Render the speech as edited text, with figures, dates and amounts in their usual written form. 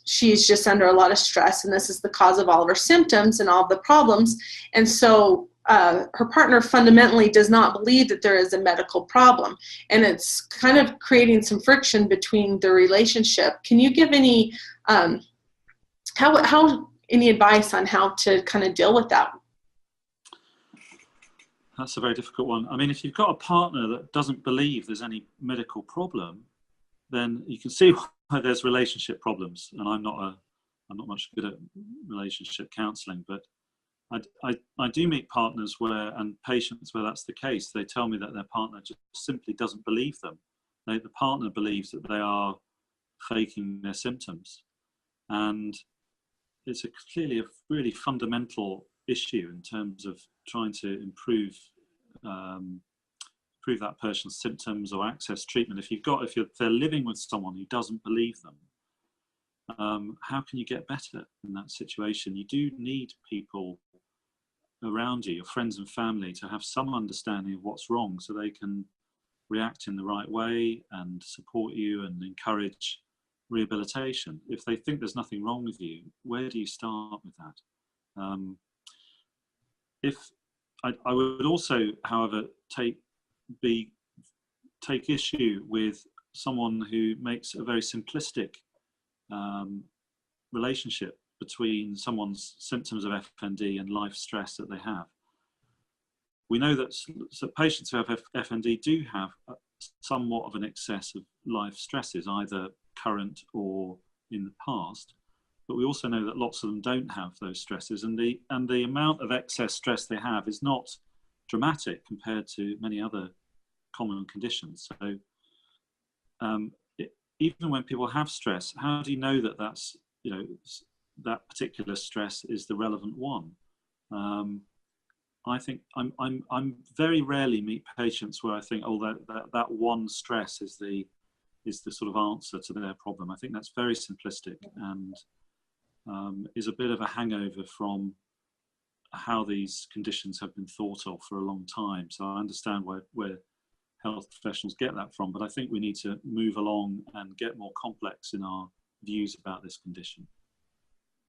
she's just under a lot of stress, and this is the cause of all of her symptoms and all of the problems. And so her partner fundamentally does not believe that there is a medical problem, and it's kind of creating some friction between the relationship. Can you give any any advice on how to kind of deal with that? That's a very difficult one. I mean, if you've got a partner that doesn't believe there's any medical problem, then you can see why there's relationship problems. And I'm not much good at relationship counselling, but I do meet partners and patients where that's the case. They tell me that their partner just simply doesn't believe them. The partner believes that they are faking their symptoms, and it's clearly a really fundamental issue in terms of trying to improve that person's symptoms or access treatment. If they're living with someone who doesn't believe them, how can you get better in that situation? You do need people around you, your friends and family, to have some understanding of what's wrong, so they can react in the right way and support you and encourage rehabilitation. If they think there's nothing wrong with you, where do you start with that? I would also, however, take issue with someone who makes a very simplistic relationship between someone's symptoms of FND and life stress that they have. We know that patients who have FND do have somewhat of an excess of life stresses, either current or in the past, but we also know that lots of them don't have those stresses, and the amount of excess stress they have is not dramatic compared to many other common conditions. So even when people have stress, how do you know that that's, that particular stress is the relevant one? I think I'm very rarely meet patients where I think, oh, that one stress is the sort of answer to their problem. I think that's very simplistic and is a bit of a hangover from how these conditions have been thought of for a long time. So I understand where health professionals get that from, but I think we need to move along and get more complex in our views about this condition.